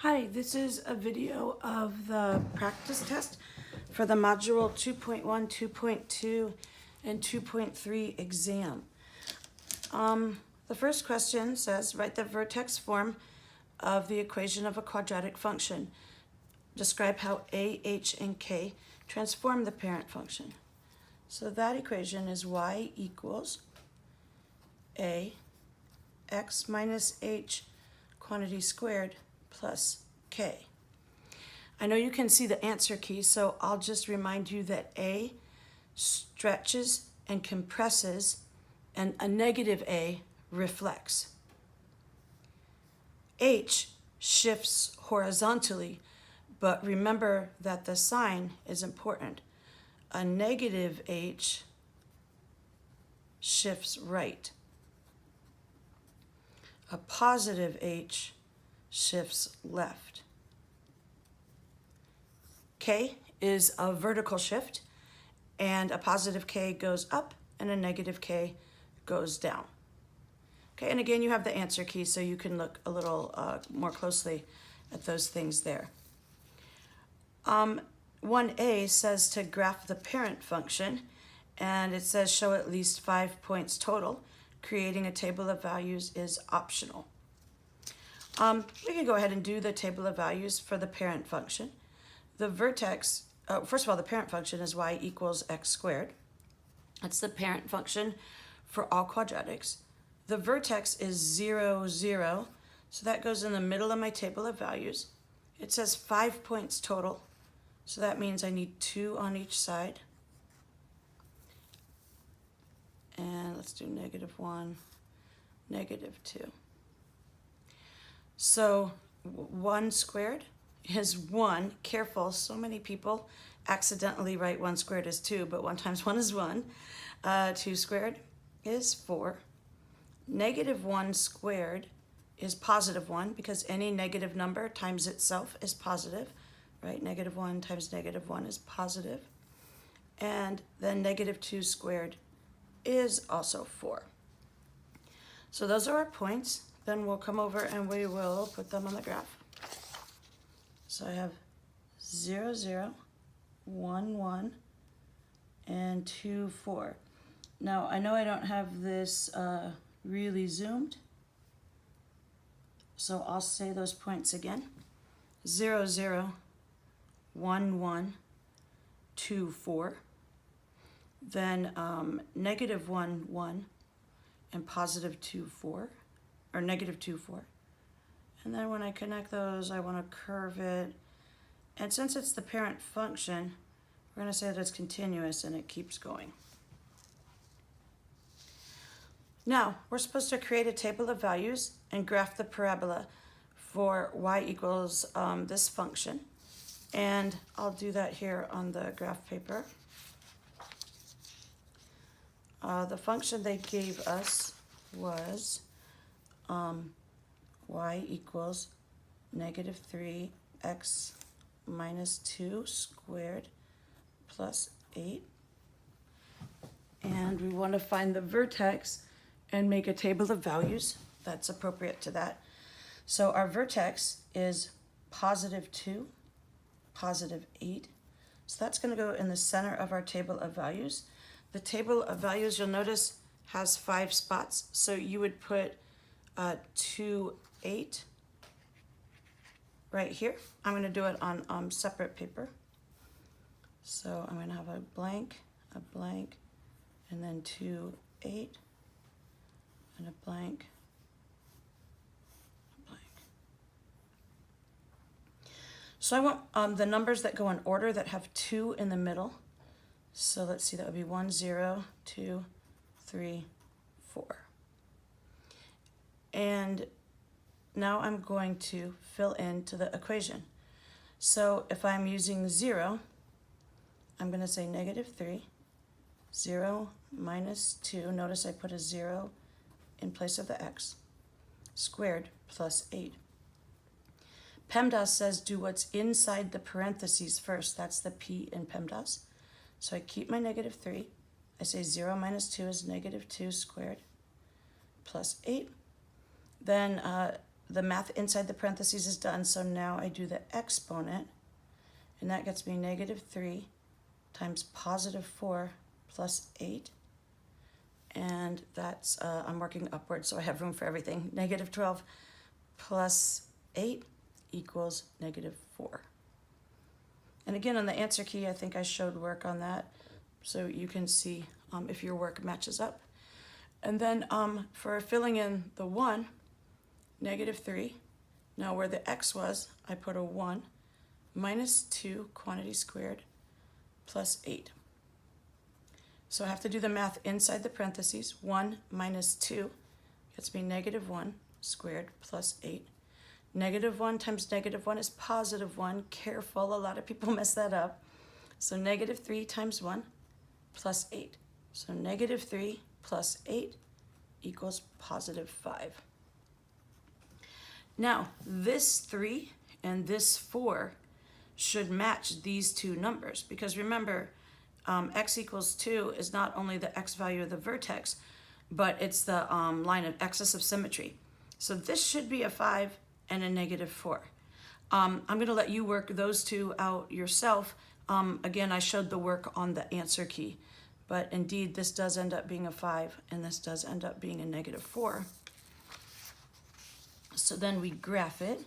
Hi, this is a video of the practice test for the module 2.1, 2.2, and 2.3 exam. The first question says, write the vertex form of the equation of a quadratic function. Describe how a, h, and k transform the parent function. So that equation is y equals a x minus h quantity squared plus k. I know you can see the answer key, so I'll just remind you that a stretches and compresses, and a negative a reflects. H shifts horizontally, but remember that the sign is important. A negative h shifts right. A positive h shifts left. K is a vertical shift, and a positive K goes up and a negative K goes down. Okay, and again, you have the answer key, so you can look a little more closely at those things there. 1A says to graph the parent function, and it says show at least 5 points total. Creating a table of values is optional. We can go ahead and do the table of values for the parent function. The vertex, first of all, the parent function is y equals x squared. That's the parent function for all quadratics. The vertex is 0, 0, so that goes in the middle of my table of values. It says 5 points total, so that means I need 2 on each side. And let's do -1, -2. So 1 squared is 1. Careful, so many people accidentally write 1 squared as 2, but 1 times 1 is 1. 2 squared is 4. -1 squared is +1, because any negative number times itself is positive, right? -1 times -1 is positive. And then -2 squared is also 4. So those are our points. Then we'll come over and we will put them on the graph. So I have 0, 0, 1, 1, and 2, 4. Now I know I don't have this really zoomed, so I'll say those points again. 0, 0, 1, 1, 2, 4. Then -1, 1, and +2, 4, or -2, 4. And then when I connect those, I want to curve it. And since it's the parent function, we're going to say that it's continuous and it keeps going. Now, we're supposed to create a table of values and graph the parabola for y equals this function. And I'll do that here on the graph paper. The function they gave us was y equals -3x minus 2 squared plus 8. And we want to find the vertex and make a table of values that's appropriate to that. So our vertex is +2, +8. So that's going to go in the center of our table of values. The table of values, you'll notice, has 5 spots. So you would put 2, 8 right here. I'm going to do it on separate paper. So I'm going to have a blank, and then 2, 8, and a blank, a blank. So I want the numbers that go in order that have 2 in the middle. So let's see, that would be 1, 0, 2, 3, 4. And now I'm going to fill into the equation. So if I'm using 0, I'm going to say -3, 0 minus 2. Notice I put a 0 in place of the x, squared plus 8. PEMDAS says do what's inside the parentheses first. That's the P in PEMDAS. So I keep my -3. I say 0 minus 2 is -2 squared plus 8. Then the math inside the parentheses is done, so now I do the exponent, and that gets me negative 3 times positive 4 plus 8. And that's, I'm working upwards, so I have room for everything. Negative 12 plus 8 equals negative 4. And again, on the answer key, I think I showed work on that, so you can see if your work matches up. And then for filling in the 1, negative 3. Now where the x was, I put a 1 minus 2 quantity squared plus 8. So I have to do the math inside the parentheses. 1 minus 2 gets me negative 1 squared plus 8. Negative 1 times negative 1 is positive 1. Careful, a lot of people mess that up. So negative 3 times 1 plus 8. So negative 3 plus 8 equals positive 5. Now, this 3 and this 4 should match these two numbers, because remember, x equals 2 is not only the x value of the vertex, but it's the line of axis of symmetry. So this should be a 5 and a negative 4. I'm going to let you work those two out yourself. Again, I showed the work on the answer key, but indeed this does end up being a 5 and this does end up being a negative 4. So then we graph it.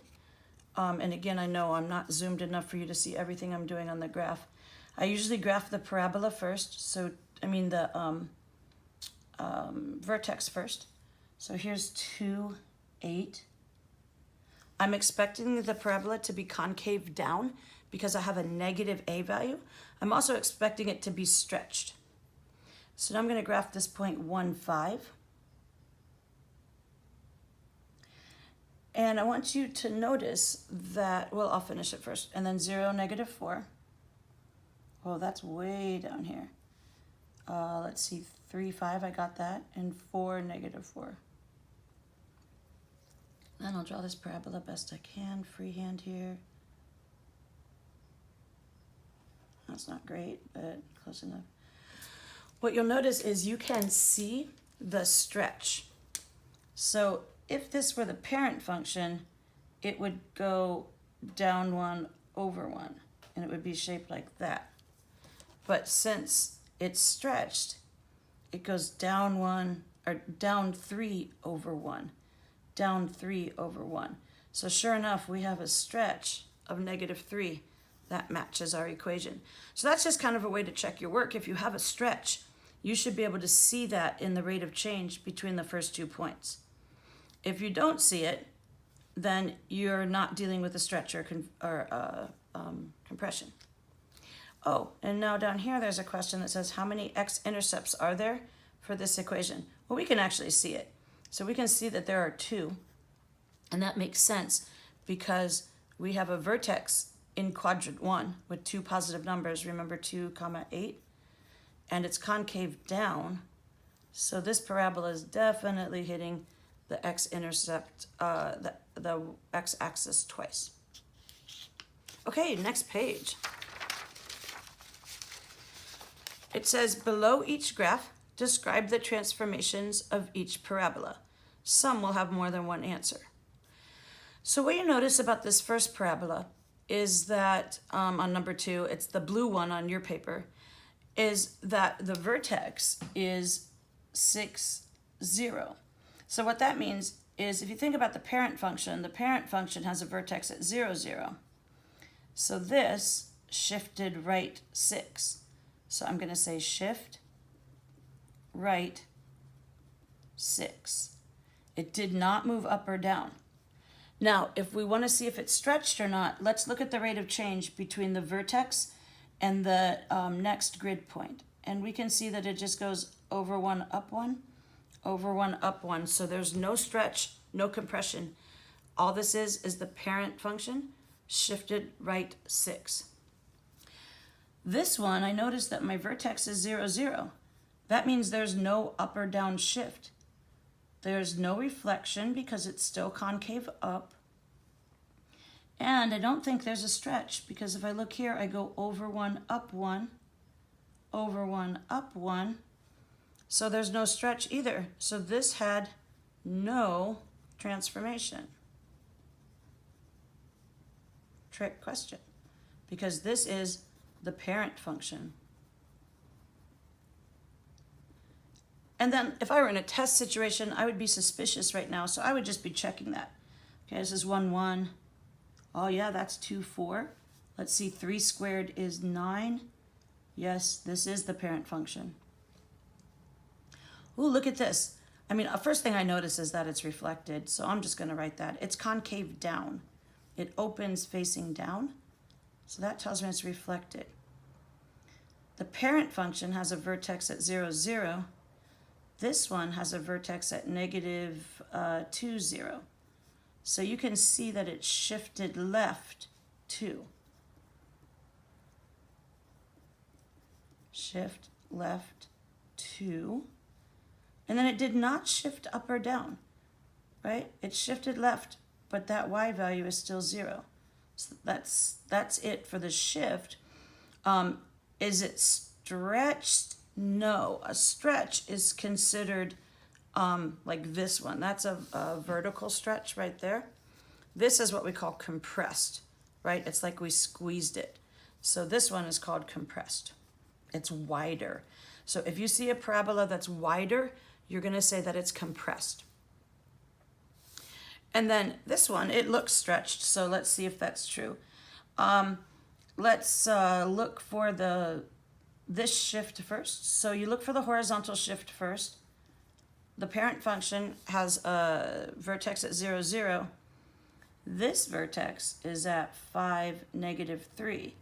And again, I know I'm not zoomed enough for you to see everything I'm doing on the graph. I usually graph the parabola first, so I mean the vertex first. So here's 2, 8. I'm expecting the parabola to be concave down because I have a negative a value. I'm also expecting it to be stretched. So now I'm going to graph this point 1, 5. And I want you to notice that, well, I'll finish it first. And then 0, negative 4. Oh, that's way down here. Let's see, 3, 5, I got that. And 4, negative 4. Then I'll draw this parabola best I can, freehand here. That's not great, but close enough. What you'll notice is you can see the stretch. So if this were the parent function, it would go down 1 over 1, and it would be shaped like that. But since it's stretched, it goes down 1, or down 3 over 1, down 3 over 1. So sure enough, we have a stretch of negative 3 that matches our equation. So that's just kind of a way to check your work. If you have a stretch, you should be able to see that in the rate of change between the first 2 points. If you don't see it, then you're not dealing with a stretch or compression. Oh, and now down here there's a question that says, how many x-intercepts are there for this equation? Well, we can actually see it. So we can see that there are 2, and that makes sense because we have a vertex in quadrant 1 with 2 positive numbers, remember 2, 8, and it's concave down. So this parabola is definitely hitting the x-intercept, the x-axis twice. Okay, next page. It says, below each graph, describe the transformations of each parabola. Some will have more than one answer. So what you notice about this first parabola is that, on number 2, it's the blue one on your paper, is that the vertex is 6, 0. So what that means is if you think about the parent function has a vertex at 0, 0. So this shifted right 6. So I'm going to say shift right 6. It did not move up or down. Now, if we want to see if it's stretched or not, let's look at the rate of change between the vertex and the next grid point. And we can see that it just goes over 1, up 1, over 1, up 1. So there's no stretch, no compression. All this is the parent function shifted right 6. This one, I noticed that my vertex is 0, 0. That means there's no up or down shift. There's no reflection because it's still concave up. And I don't think there's a stretch because if I look here, I go over 1, up 1, over 1, up 1. So there's no stretch either. So this had no transformation. trick question because this is the parent function. And then if I were in a test situation, I would be suspicious right now, so I would just be checking that. Okay, this is 1, 1. Oh yeah, that's 2, 4. Let's see, 3 squared is 9. Yes, this is the parent function. Ooh, look at this. I mean, first thing I notice is that it's reflected, so I'm just going to write that. It's concave down. It opens facing down, so that tells me it's reflected. The parent function has a vertex at 0, 0. This one has a vertex at negative 2, 0. So you can see that it's shifted left 2. Shift left 2. And then it did not shift up or down, right? It shifted left, but that y value is still 0. So that's it for the shift. Is it stretched? No, a stretch is considered like this one. That's a vertical stretch right there. This is what we call compressed, right? It's like we squeezed it. So this one is called compressed. It's wider. So if you see a parabola that's wider, you're going to say that it's compressed. And then this one, it looks stretched, so let's see if that's true. Let's look for this shift first. So you look for the horizontal shift first. The parent function has a vertex at 0, 0. This vertex is at 5, negative 3.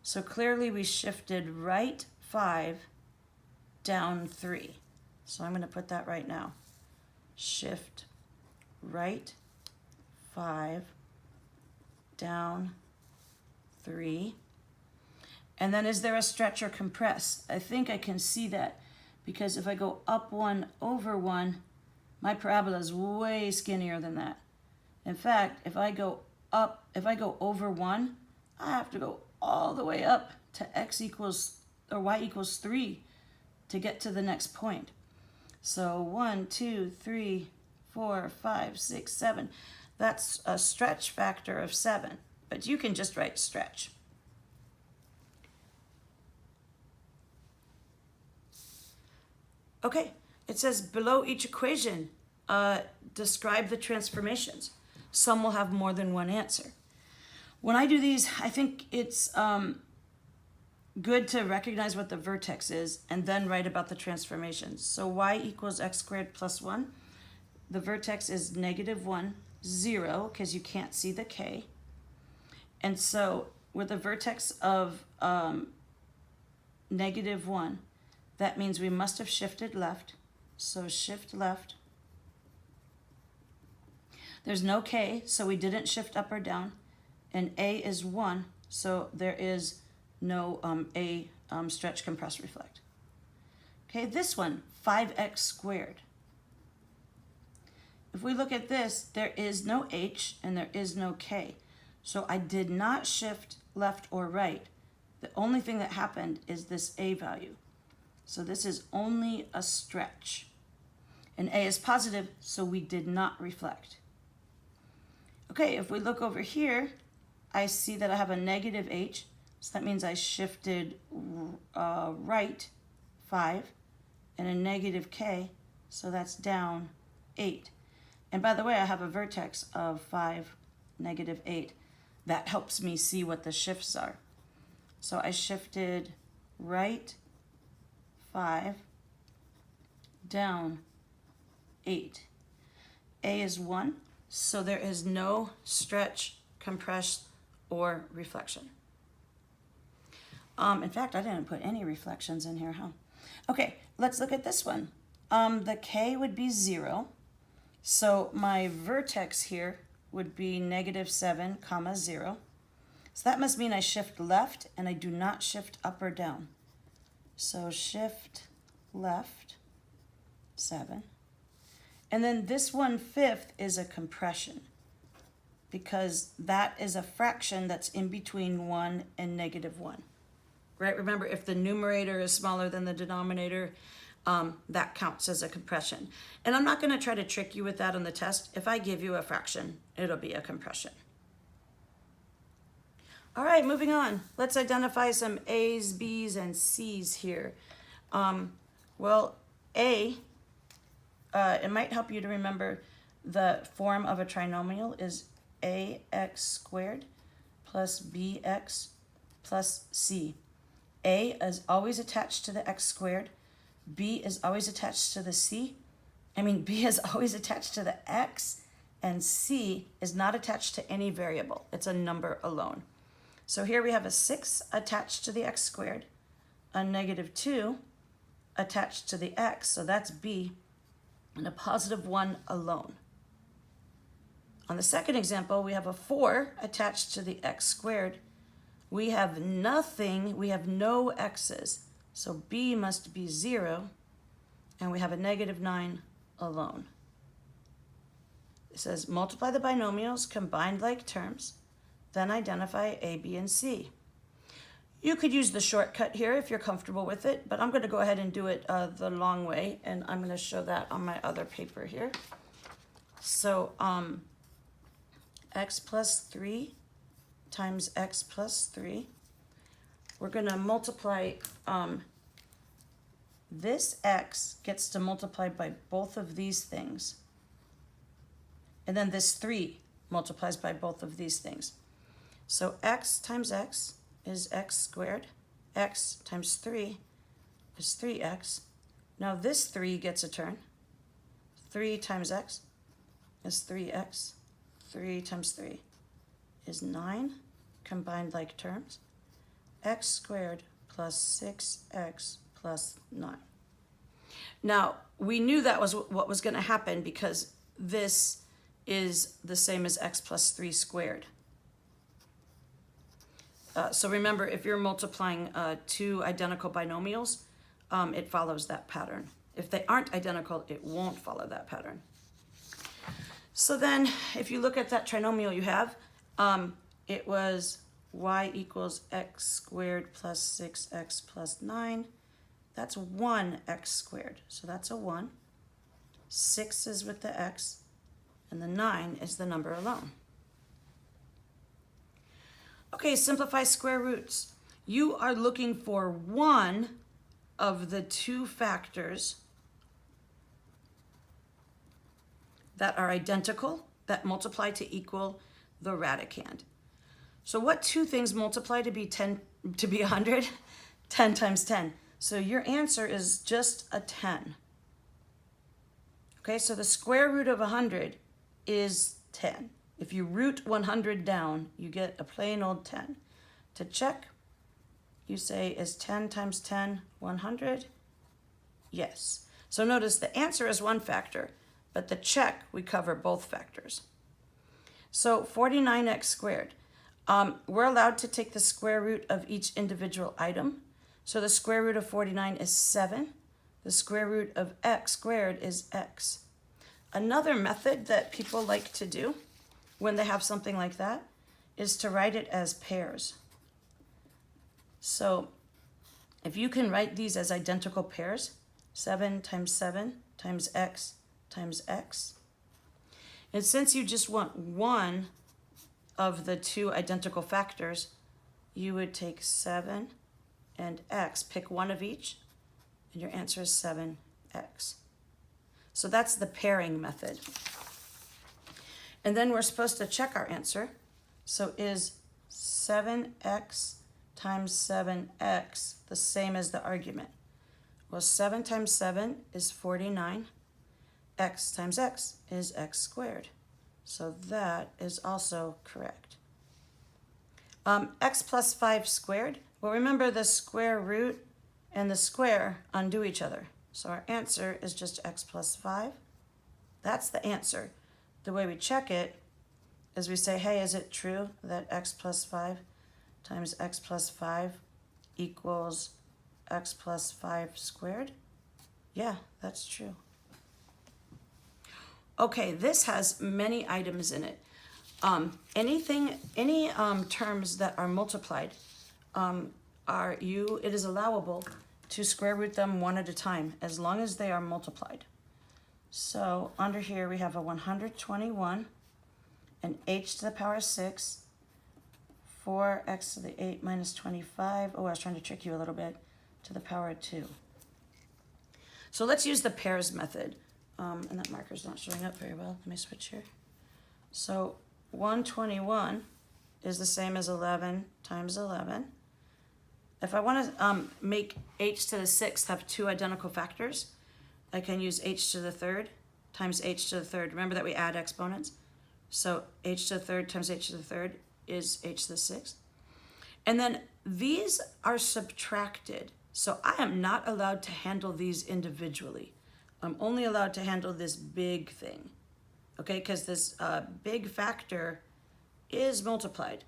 So clearly we shifted right 5, down 3. So I'm going to put that right now. Shift right 5, down 3. And then is there a stretch or compress? I think I can see that because if I go up 1 over 1, my parabola is way skinnier than that. In fact, if I go over 1, I have to go all the way up to x equals or y equals 3 to get to the next point. So 1, 2, 3, 4, 5, 6, 7. That's a stretch factor of 7, but you can just write stretch. Okay, it says below each equation, describe the transformations. Some will have more than one answer. When I do these, I think it's good to recognize what the vertex is and then write about the transformations. So y equals x squared plus 1. The vertex is negative 1, 0, because you can't see the k. And so with a vertex of negative 1, that means we must have shifted left. So shift left. There's no k, so we didn't shift up or down. And a is 1, so there is no stretch, compress, reflect. Okay, this one, 5x squared. If we look at this, there is no h and there is no k. So I did not shift left or right. The only thing that happened is this a value. So this is only a stretch. And a is positive, so we did not reflect. Okay, if we look over here, I see that I have a negative h. So that means I shifted right 5 and a negative k, so that's down 8. And by the way, I have a vertex of 5, negative 8. That helps me see what the shifts are. So I shifted right 5, down 8. A is 1, so there is no stretch, compress, or reflection. In fact, I didn't put any reflections in here, huh? Okay, let's look at this one. The k would be 0. So my vertex here would be negative 7, comma 0. So that must mean I shift left and I do not shift up or down. So shift left, 7. And then this 1/5 is a compression because that is a fraction that's in between 1 and negative 1. Right? Remember, if the numerator is smaller than the denominator, that counts as a compression. And I'm not going to try to trick you with that on the test. If I give you a fraction, it'll be a compression. All right, moving on. Let's identify some A's, B's, and C's here. Well, A, it might help you to remember the form of a trinomial is ax squared plus bx plus c. A is always attached to the x squared. B is always attached to the c. B is always attached to the x, and c is not attached to any variable. It's a number alone. So here we have a 6 attached to the x squared, a -2 attached to the x, so that's b, and a +1 alone. On the second example, we have a 4 attached to the x squared. We have nothing, we have no x's, so b must be 0, and we have a -9 alone. It says multiply the binomials, combined like terms, then identify A, B, and C. You could use the shortcut here if you're comfortable with it, but I'm going to go ahead and do it the long way, and I'm going to show that on my other paper here. So x plus 3 times x plus 3. We're going to multiply, this x gets to multiply by both of these things. And then this 3 multiplies by both of these things. So x times x is x squared. X times 3 is 3x. Now this 3 gets a turn. 3 times x is 3x. 3 times 3 is 9. Combined like terms. X squared plus 6x plus 9. Now, we knew that was what was going to happen because this is the same as x plus 3 squared. So remember, if you're multiplying two identical binomials, it follows that pattern. If they aren't identical, it won't follow that pattern. So then, if you look at that trinomial you have, it was y equals x squared plus 6x plus 9. That's 1x squared, so that's a 1. 6 is with the x, and the 9 is the number alone. Okay, simplify square roots. You are looking for one of the two factors that are identical, that multiply to equal the radicand. So what two things multiply to be 100? 10 times 10. So your answer is just a 10. Okay, so the square root of 100 is 10. If you root 100 down, you get a plain old 10. To check, you say, is 10 times 10 100? Yes. So notice the answer is one factor, but the check, we cover both factors. So 49x squared. We're allowed to take the square root of each individual item. So the square root of 49 is 7. The square root of x squared is x. Another method that people like to do when they have something like that is to write it as pairs. So if you can write these as identical pairs, 7 times x times x. And since you just want one of the two identical factors, you would take 7 and x, pick one of each, and your answer is 7x. So that's the pairing method. And then we're supposed to check our answer. So is 7x times 7x the same as the argument? Well, 7 times 7 is 49. X times x is x squared. So that is also correct. X plus 5 squared. Well, remember the square root and the square undo each other. So our answer is just x plus 5. That's the answer. The way we check it is we say, hey, is it true that x plus 5 times x plus 5 equals x plus 5 squared? Yeah, that's true. Okay, this has many items in it. Any terms that are multiplied, it is allowable to square root them one at a time as long as they are multiplied. So under here we have a 121, an h to the power 6, 4x to the 8 minus 25. Oh, I was trying to trick you a little bit. To the power of 2. So let's use the pairs method. And that marker's not showing up very well. Let me switch here. So 121 is the same as 11 times 11. If I want to make h to the 6th have two identical factors, I can use h to the 3rd times h to the 3rd. Remember that we add exponents? So h to the 3rd times h to the 3rd is h to the 6th. And then these are subtracted. So I am not allowed to handle these individually. I'm only allowed to handle this big thing, okay? Because this big factor is multiplied.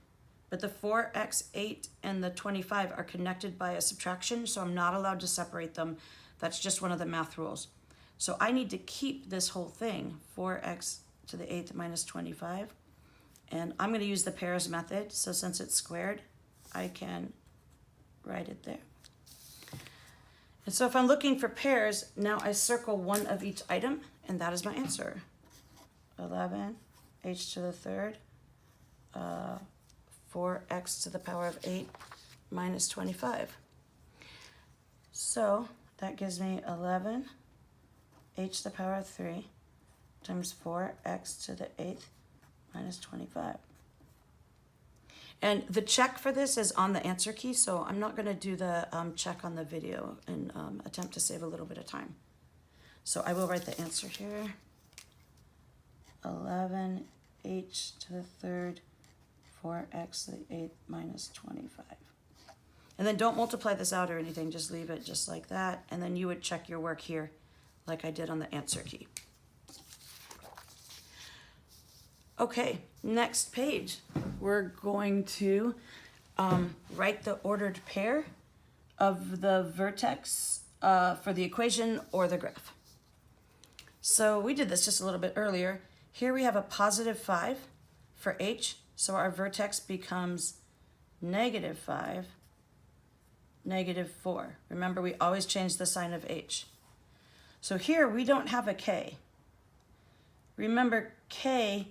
But the 4x, 8, and the 25 are connected by a subtraction, so I'm not allowed to separate them. That's just one of the math rules. So I need to keep this whole thing, 4x to the 8th minus 25. And I'm going to use the pairs method, so since it's squared, I can write it there. And so if I'm looking for pairs, now I circle one of each item, and that is my answer. 11, h to the 3rd, 4x to the power of 8 minus 25. So that gives me 11 h to the power of 3 times 4x to the 8th minus 25. And the check for this is on the answer key, so I'm not going to do the check on the video and attempt to save a little bit of time. So I will write the answer here. 11 h to the 3rd 4x to the 8th minus 25. And then don't multiply this out or anything, just leave it just like that. And then you would check your work here like I did on the answer key. Okay, next page. We're going to write the ordered pair of the vertex for the equation or the graph. So we did this just a little bit earlier. Here we have a positive 5 for h. So our vertex becomes negative 5, negative 4. Remember, we always change the sign of h. So here we don't have a k. Remember, k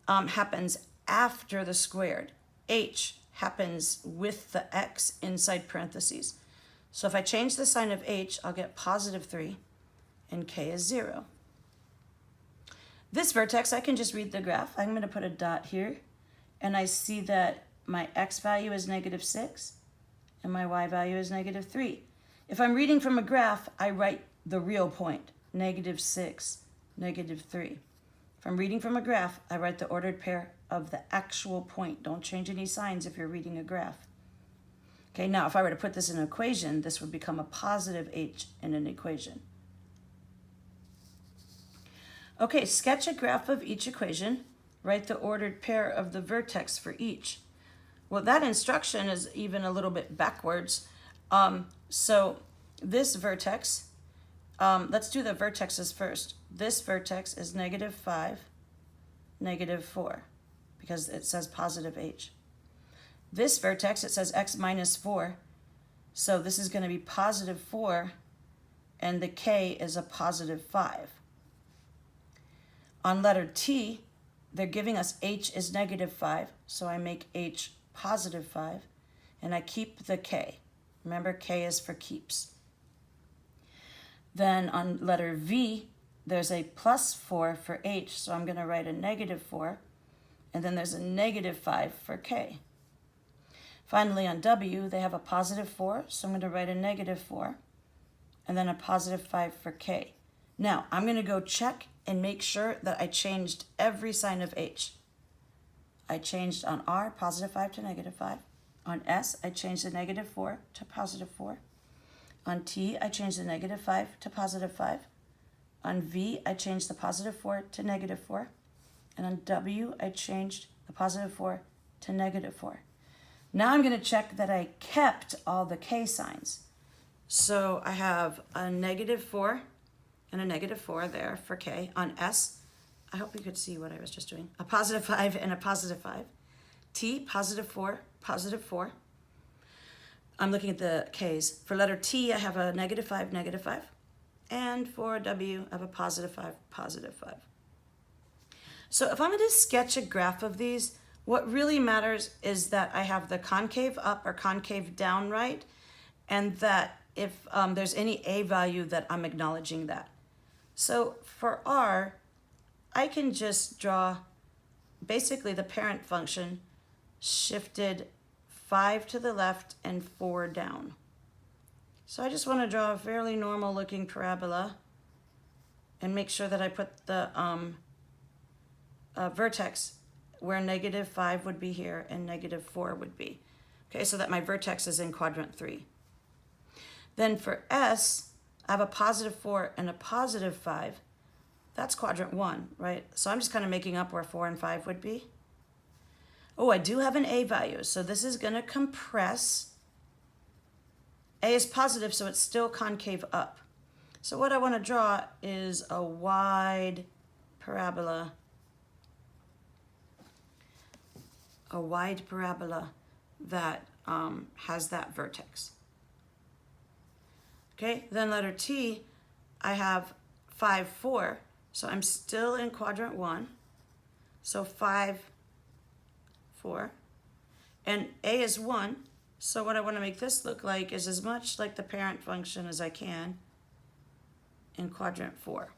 happens after the squared. H happens with the x inside parentheses. So if I change the sign of h, I'll get positive 3, and k is 0. This vertex, I can just read the graph. I'm going to put a dot here. And I see that my x value is negative 6 and my y value is negative 3. If I'm reading from a graph, I write the real point, negative 6, negative 3. If I'm reading from a graph, I write the ordered pair of the actual point. Don't change any signs if you're reading a graph. Okay, now if I were to put this in an equation, this would become a positive h in an equation. Okay, sketch a graph of each equation. Write the ordered pair of the vertex for each. Well, that instruction is even a little bit backwards. So this vertex, let's do the vertexes first. This vertex is negative 5, negative 4, because it says positive h. This vertex, it says x minus 4, so this is going to be positive 4, and the k is a positive 5. On letter T, they're giving us h is negative 5, so I make h positive 5, and I keep the k. Remember, k is for keeps. Then on letter V, there's a plus 4 for h, so I'm going to write a negative 4, and then there's a negative 5 for k. Finally, on W, they have a positive 4, so I'm going to write a negative 4, and then a positive 5 for k. Now, I'm going to go check and make sure that I changed every sign of h. I changed on R, positive 5 to negative 5. On S, I changed the negative 4 to positive 4. On T, I changed the negative 5 to positive 5. On V, I changed the positive 4 to negative 4. And on W, I changed the positive 4 to negative 4. Now I'm going to check that I kept all the K signs. So I have a negative 4 and a negative 4 there for K. On S, I hope you could see what I was just doing. A positive 5 and a positive 5. T, positive 4, positive 4. I'm looking at the K's. For letter T, I have a negative 5, negative 5. And for W, I have a positive 5, positive 5. So if I'm going to sketch a graph of these, What really matters is that I have the concave up or concave down right, and that if there's any a value that I'm acknowledging that. So for r, I can just draw basically the parent function shifted 5 to the left and 4 down. So I just want to draw a fairly normal looking parabola and make sure that I put the vertex where -5 would be here and -4 would be. Okay, so that my vertex is in quadrant 3. Then for S, I have a +4 and a +5. That's quadrant 1, right? So I'm just kind of making up where 4 and 5 would be. Oh, I do have an A value, so this is going to compress. A is positive, so it's still concave up. So what I want to draw is a wide parabola. A wide parabola that has that vertex. Okay, then letter T, I have 5, 4. So I'm still in quadrant 1. So 5, 4. And A is 1. So what I want to make this look like is as much like the parent function as I can in quadrant 4.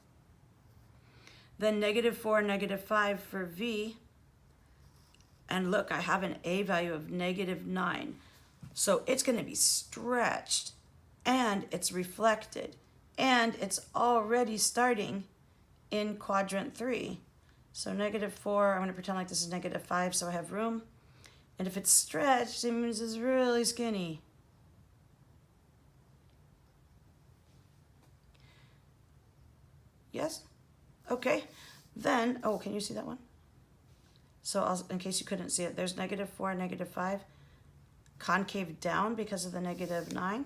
Then -4, -5 for V. And look, I have an A value of -9. So it's going to be stretched, and it's reflected, and it's already starting in quadrant 3. So -4, I'm going to pretend like this is -5 so I have room. And if it's stretched, it means it's really skinny. Yes? Okay. Then, oh, can you see that one? So in case you couldn't see it, there's -4, -5. Concave down because of the -9.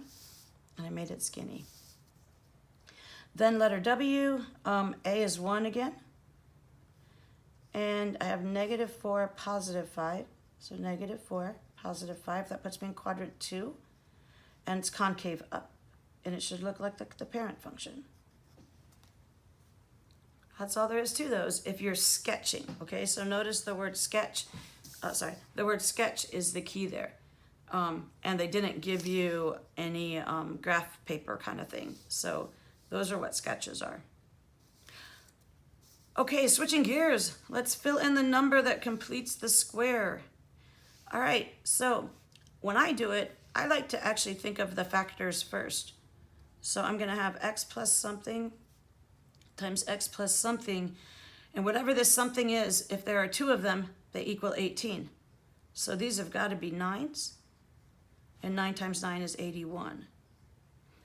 And I made it skinny. Then letter W, A is 1 again. And I have -4, +5. So -4, +5. That puts me in quadrant 2. And it's concave up. And it should look like the parent function. That's all there is to those if you're sketching. Okay, so notice the word sketch. The word sketch is the key there. And they didn't give you any graph paper kind of thing. So those are what sketches are. Okay, switching gears. Let's fill in the number that completes the square. All right, so when I do it, I like to actually think of the factors first. So I'm going to have x plus something times x plus something. And whatever this something is, if there are 2 of them, they equal 18. So these have got to be 9s. And 9 times 9 is 81.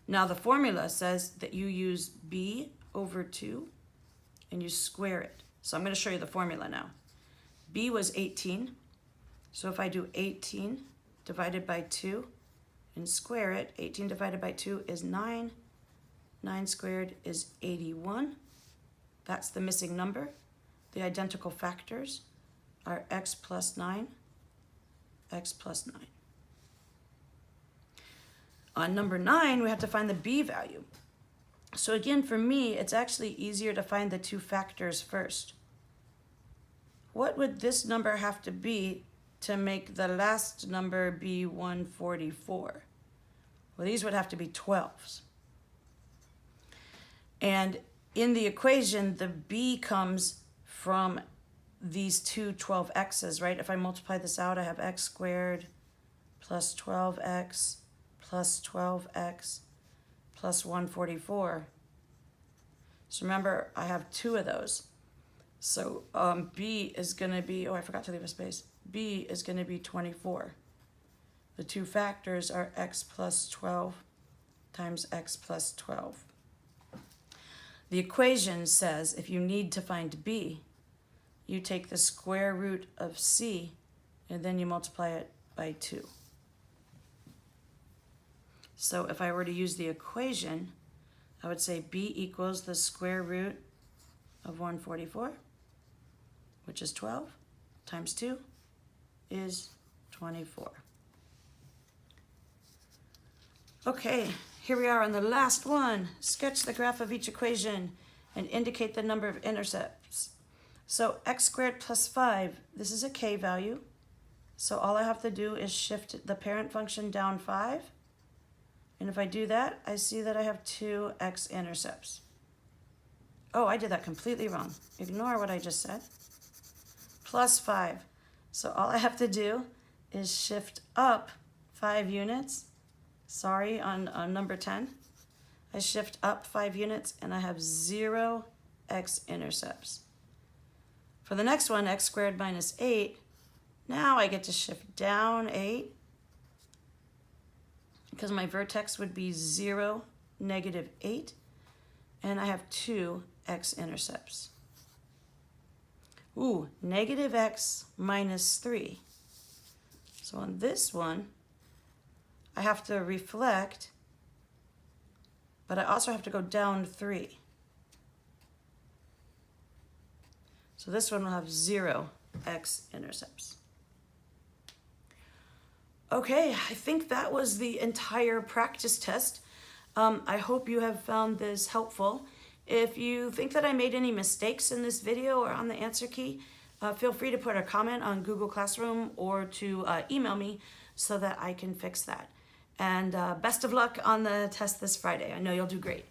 Now the formula says that you use b over 2 and you square it. So I'm going to show you the formula now. B was 18. So if I do 18 divided by 2 and square it, 18 divided by 2 is 9. 9 squared is 81. That's the missing number. The identical factors are x plus 9, x plus 9. On number 9, we have to find the b value. So again, for me, it's actually easier to find the 2 factors first. What would this number have to be to make the last number be 144? Well, these would have to be 12s. And in the equation, the b comes from these two 12x's, right? If I multiply this out, I have x squared plus 12x plus 12x plus 144. So remember, I have 2 of those. So b is going to be, oh, I forgot to leave a space. B is going to be 24. The 2 factors are x plus 12 times x plus 12. The equation says if you need to find b, you take the square root of c and then you multiply it by 2. So if I were to use the equation, I would say b equals the square root of 144, which is 12, times 2 is 24. Okay, here we are on the last one. Sketch the graph of each equation and indicate the number of intercepts. So x squared plus 5, this is a k value. So all I have to do is shift the parent function down 5. And if I do that, I see that I have 2 x-intercepts. Oh, I did that completely wrong. Ignore what I just said. Plus 5. So all I have to do is shift up 5 units. Sorry, on number 10. I shift up 5 units and I have 0 x-intercepts. For the next one, x squared minus 8, now I get to shift down 8 because my vertex would be 0, negative 8, and I have 2 x-intercepts. Ooh, negative x minus 3. So on this one, I have to reflect, but I also have to go down 3. So this one will have 0 x-intercepts. Okay, I think that was the entire practice test. I hope you have found this helpful. If you think that I made any mistakes in this video or on the answer key, feel free to put a comment on Google Classroom or to email me so that I can fix that. And best of luck on the test this Friday. I know you'll do great.